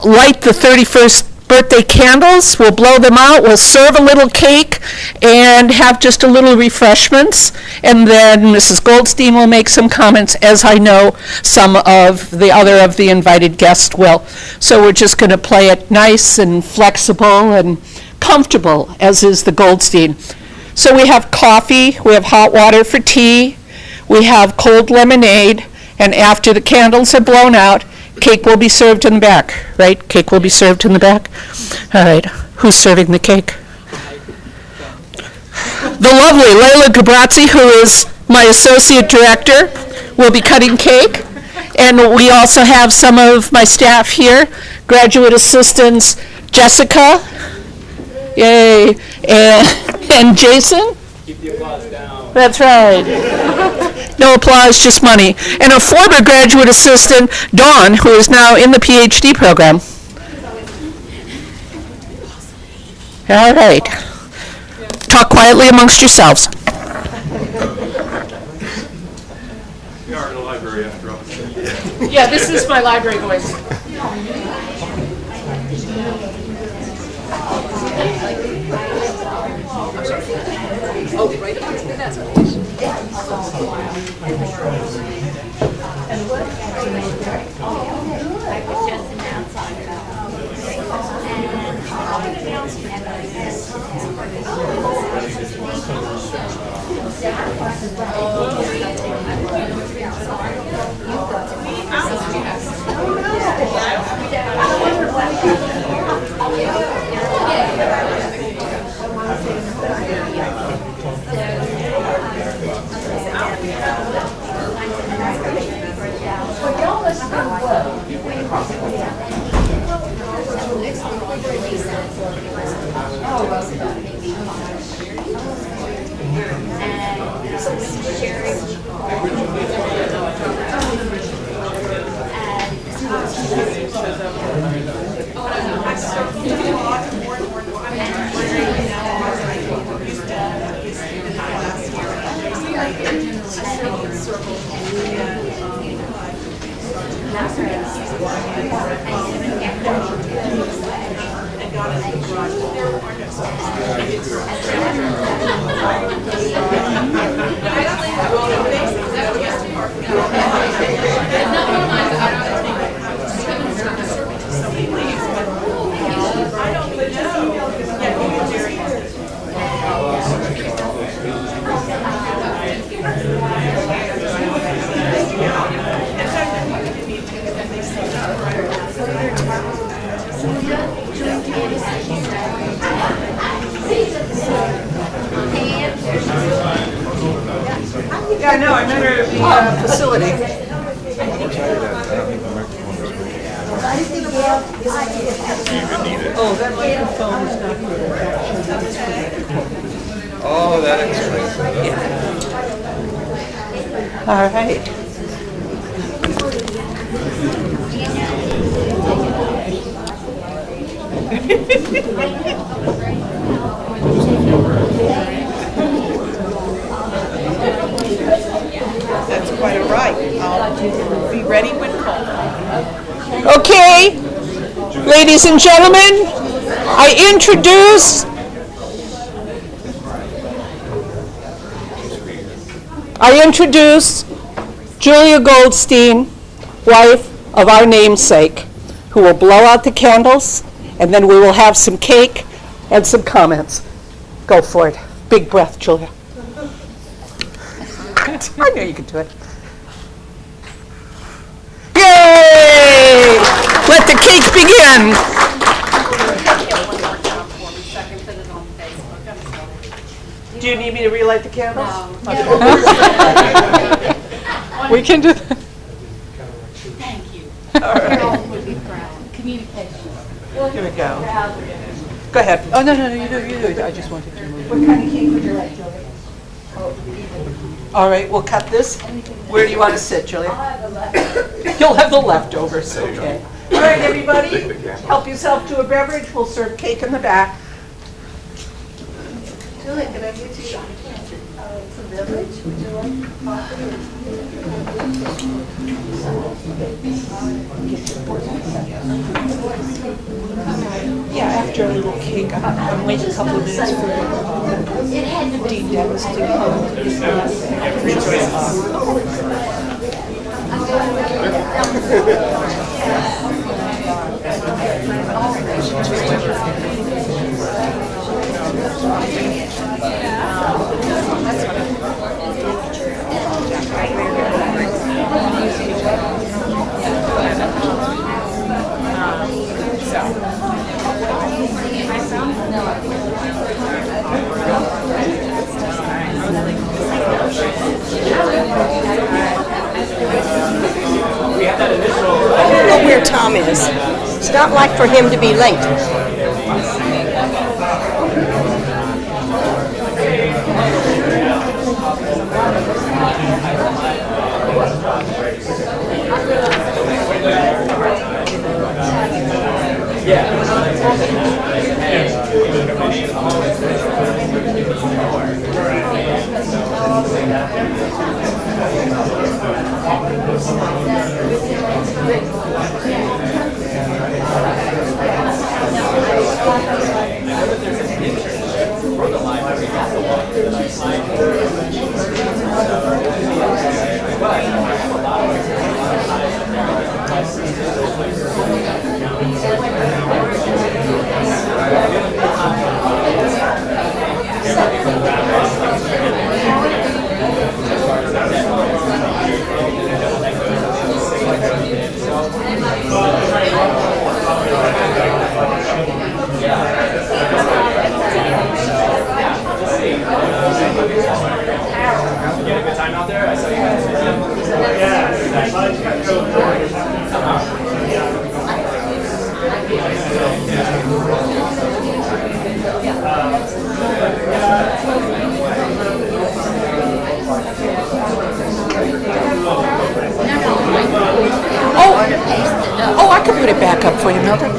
light the 31st birthday candles. We'll blow them out. We'll serve a little cake and have just a little refreshments. And then Mrs. Goldstein will make some comments, as I know some of the invited guests will. So we're just going to play it nice and flexible and comfortable, as is the Goldstein. So we have coffee, we have hot water for tea, we have cold lemonade, and after the candles are blown out, cake will be served in the back, right? Cake will be served in the back? All right. Who's serving the cake? The lovely Layla Gabrazzi, who is my associate director, will be cutting cake. And we also have some of my staff here, graduate assistants Jessica, yay, and Jason. Keep the applause down. That's right. No applause, just money. And a former graduate assistant, Dawn, who is now in the PhD program. All right. Talk quietly amongst yourselves. We are in the library after all. Yeah, this is my library voice. Oh, right. That's Yeah, no, I met her at the facility. Oh, that microphone is not good. Oh, that explains it. Yeah. All right. That's quite all right. I'll be ready when called. Okay, ladies and gentlemen, I introduce Julia Goldstein, wife of our namesake, who will blow out the candles, and then we will have some cake and some comments. Go for it. Big breath, Julia. I know you can do it. Yay! Let the cake begin. Do you need me to relight the candles? No. We can do that. Thank you. All right. Carol would be proud. Communication. Here we go. Go ahead. Oh, no, you do it. I just wanted to move. What kind of cake would you like, Julie? All right, we'll cut this. Where do you want to sit, Julia? You'll have the leftovers, okay. All right, everybody, help yourself to a beverage. We'll serve cake in the back. Julie, can I get you? It's a village. Would you like coffee? Yeah, after a little cake, I'm waiting a couple of minutes for Dean Dennis to come. I don't know where Tom is. It's not like for him to be late. Oh, I can put it back up for you, Mildred.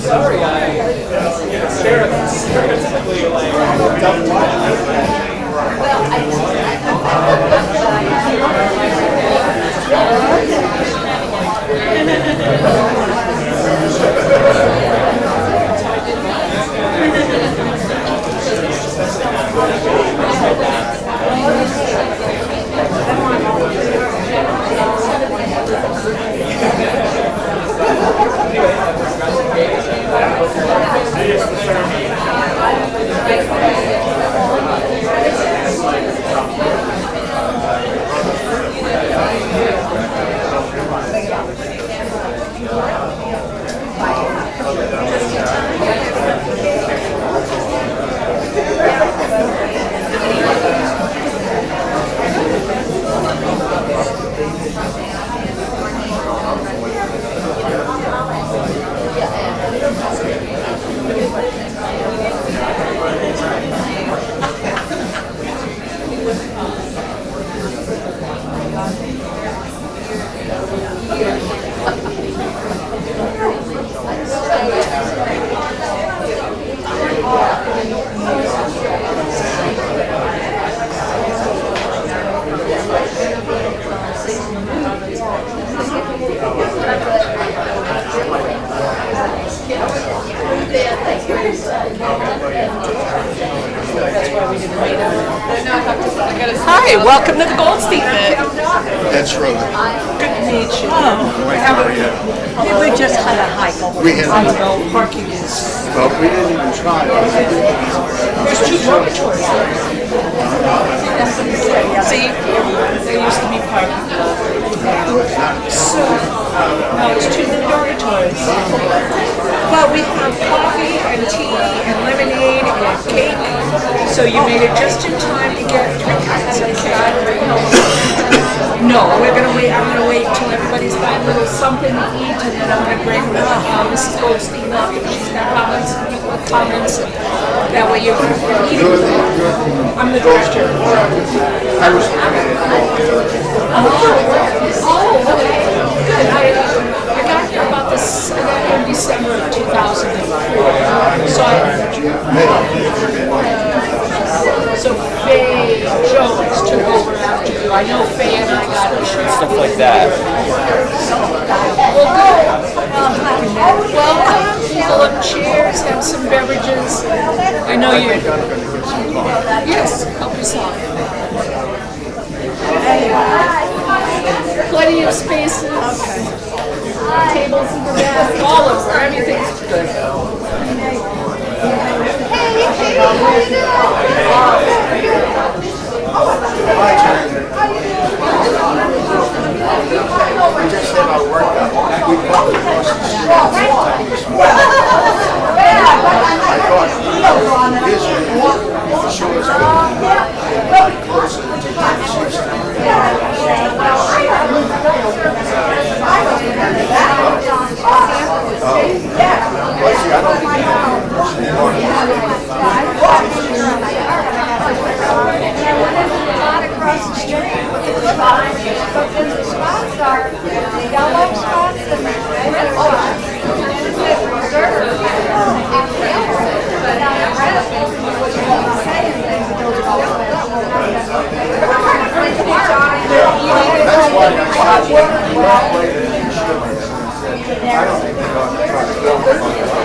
Sorry, I stereotypically like dumb Hi, welcome to the Goldstein bit. That's right. Good to meet you. We just had a hike over. We had, Parking is. but we didn't even try. There's two dormitories there. See, there used to be parking. So, no, it's two dormitories. But we have coffee and tea and lemonade and cake. So you made it just in time to get 3 kinds of cake. No, we're gonna wait. I'm gonna wait until everybody's got a little something to eat, and then I'm gonna bring Mrs. Goldstein up, and she's got comments. That way you're eating. I'm the director. I was. Oh, okay. Good. I got here about this. I got here in December of 2004. So Faye Jones took over after you. I know Faye and I got stuff like that. Well, good. Welcome. Pull up chairs, have some beverages. I know you. Yes, help yourself. Plenty of spaces. Tables in the back, all over. Everything's good. We just did our workout. We probably lost the street. I thought this would show us closer to Across the street, but the spots are yellow spots and red spots. That's why I'm later than you should. I don't think they're going to try to go. Let's go to see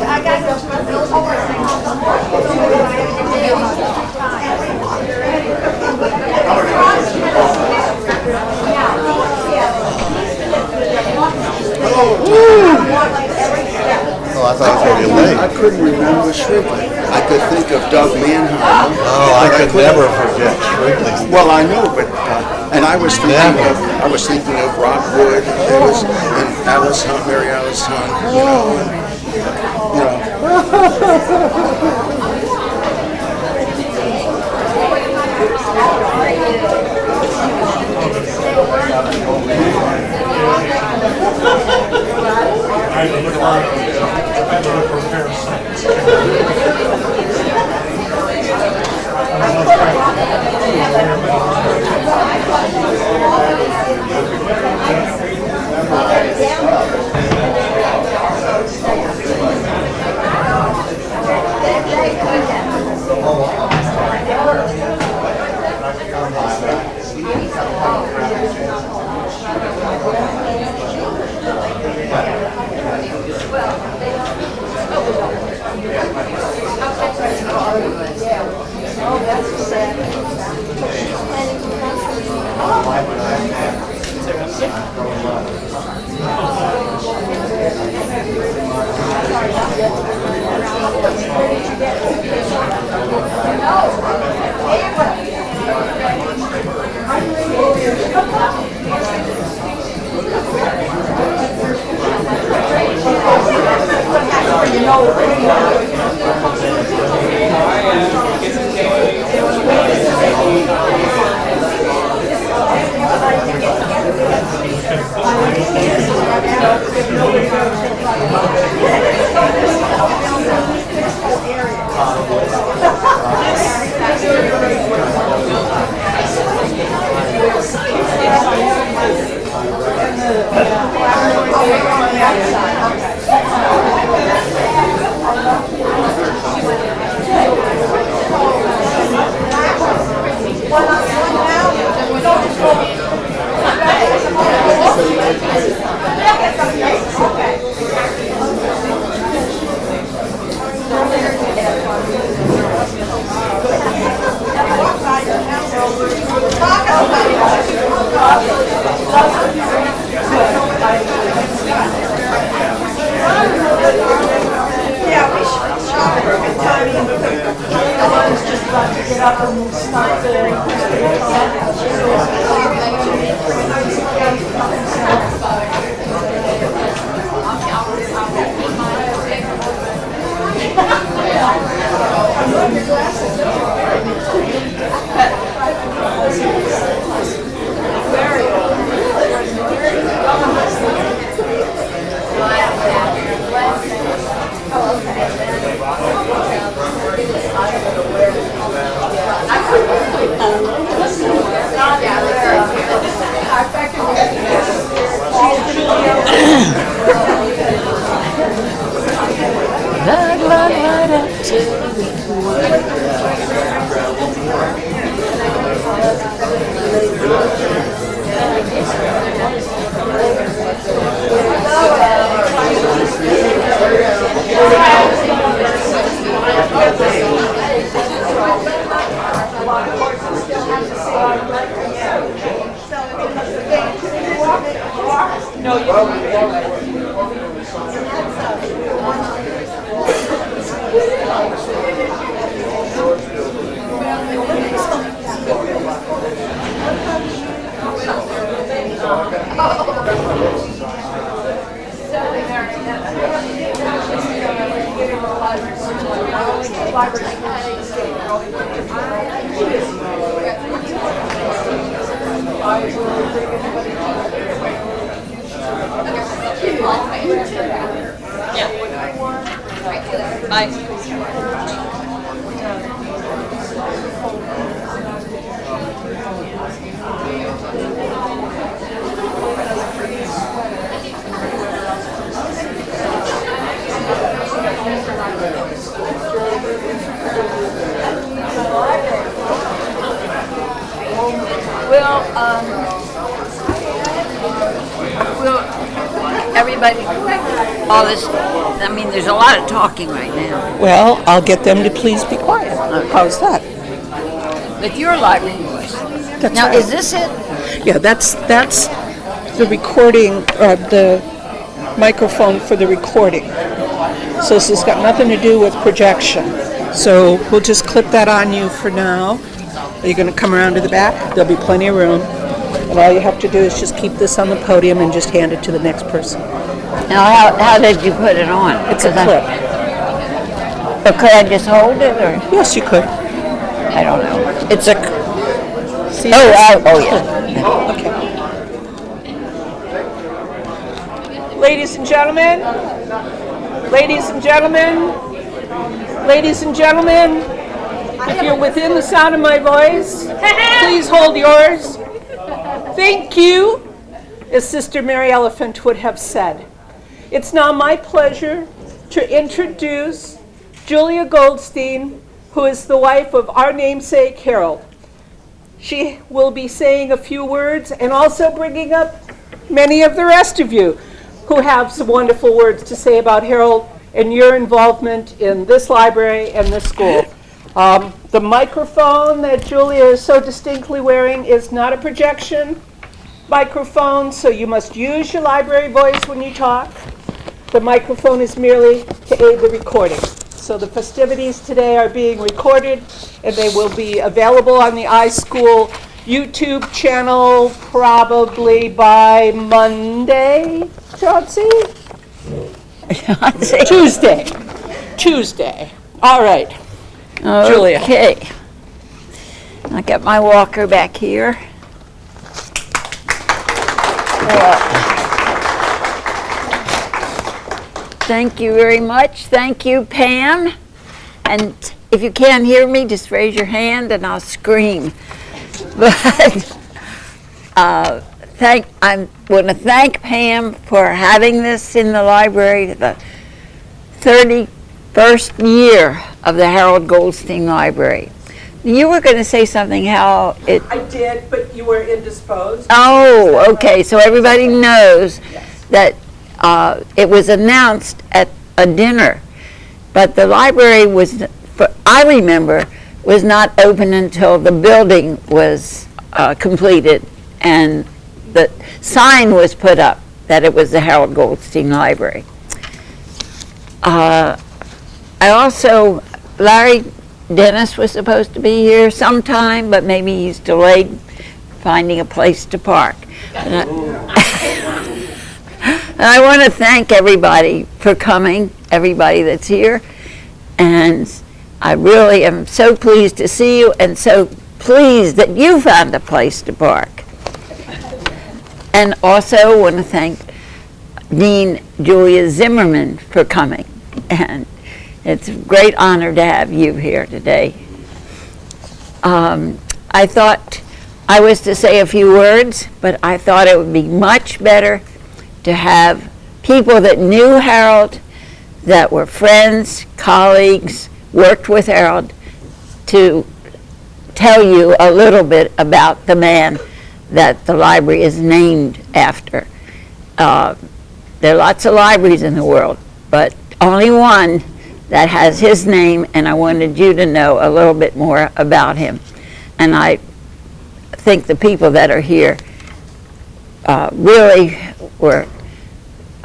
I got I thought it was going to be late. I couldn't remember Shrigley. I could think of Doug Manheim. Oh, I could never forget Shrigley. Well, I know, but and I was thinking of Rock Wood. There was and Alice Hunt, Mary Alice Hunt. You know. Will everybody, all this, I mean, there's a lot of talking right now. Well, I'll get them to please be quiet. How's that? With your library voice. That's Now, right. is this it? Yeah, that's the recording, the microphone for the recording. So this has got nothing to do with projection. So we'll just clip that on you for now. Are you going to come around to the back? There'll be plenty of room. And all you have to do is just keep this on the podium and just hand it to the next person. Now, how did you put it on? It's a clip. But could I just hold it, or? Yes, you could. I don't know. It's a... See Oh, this? oh, yeah. Okay. Ladies and gentlemen, ladies and gentlemen, ladies and gentlemen, if you're within the sound of my voice, please hold yours. Thank you, as Sister Mary Elephant would have said. It's now my pleasure to introduce Julia Goldstein, who is the wife of our namesake, Harold. She will be saying a few words and also bringing up many of the rest of you who have some wonderful words to say about Harold and your involvement in this library and this school. The microphone that Julia is so distinctly wearing is not a projection microphone, so you must use your library voice when you talk. The microphone is merely to aid the recording. So the festivities today are being recorded, and they will be available on the iSchool YouTube channel probably by Monday, Chauncey? Tuesday. All right. Julia. Okay. I'll get my walker back here. Thank you very much. Thank you, Pam. And if you can't hear me, just raise your hand and I'll scream. But I want to thank Pam for having this in the library, the 31st year of the Harold Goldstein Library. You were going to say something how it... I did, but you were indisposed. Oh, okay. So everybody knows that it was announced at a dinner, but the library was, I remember, was not open until the building was completed and the sign was put up that it was the Harold Goldstein Library. I also, Larry Dennis was supposed to be here sometime, but maybe he's delayed finding a place to park. And I want to thank everybody for coming, everybody that's here, and I really am so pleased to see you and so pleased that you found a place to park. And also want to thank Dean Julia Zimmerman for coming, and it's a great honor to have you here today. I thought I was to say a few words, but I thought it would be much better to have people that knew Harold, that were friends, colleagues, worked with Harold, to tell you a little bit about the man that the library is named after. There are lots of libraries in the world, but only one that has his name, and I wanted you to know a little bit more about him. And I think the people that are here really were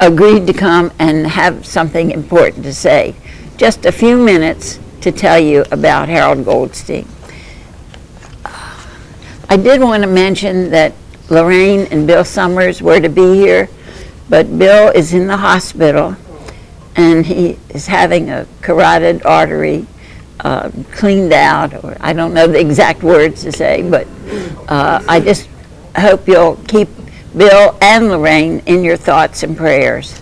agreed to come and have something important to say. Just a few minutes to tell you about Harold Goldstein. I did want to mention that Lorraine and Bill Summers were to be here, but Bill is in the hospital and he is having a carotid artery cleaned out, or I don't know the exact words to say, but I just hope you'll keep Bill and Lorraine in your thoughts and prayers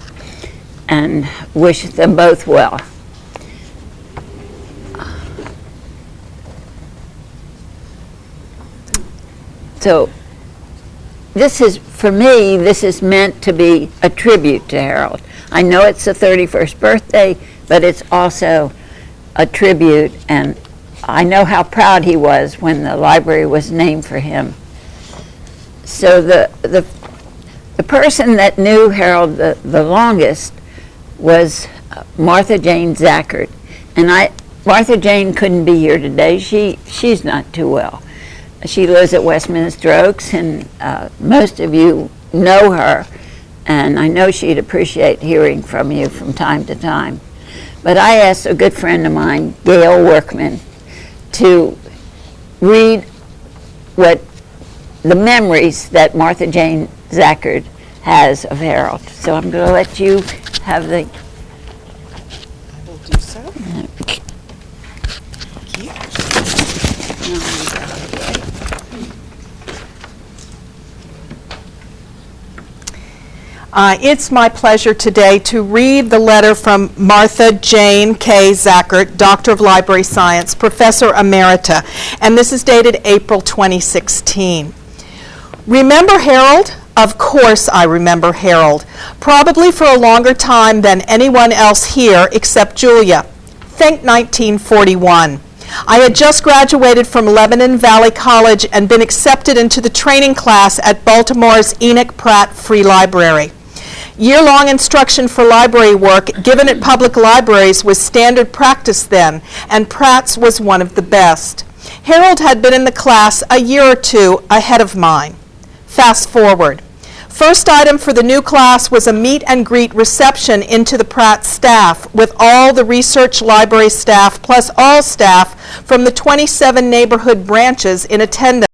and wish them both well. So this is, for me, this is meant to be a tribute to Harold. I know it's the 31st birthday, but it's also a tribute, and I know how proud he was when the library was named for him. So the person that knew Harold the longest was Martha Jane Zackert. And Martha Jane couldn't be here today. She's not too well. She lives at Westminster Oaks, and most of you know her, and I know she'd appreciate hearing from you from time to time. but I asked a good friend of mine, Gail Workman, to read what the memories that Martha Jane Zachard has of Harold. So I'm going to let you have the... I will do so. It's my pleasure today to read the letter from Martha Jane K. Zachart, Doctor of Library Science, Professor Emerita, and this is dated April 2016. Remember Harold? Of course I remember Harold, probably for a longer time than anyone else here except Julia. Think 1941. I had just graduated from Lebanon Valley College and been accepted into the training class at Baltimore's Enoch Pratt Free Library. Year-long instruction for library work given at public libraries was standard practice then, and Pratt's was one of the best. Harold had been in the class a year or two ahead of mine. Fast forward. First item for the new class was a meet and greet reception into the Pratt staff with all the research library staff plus all staff from the 27 neighborhood branches in attendance.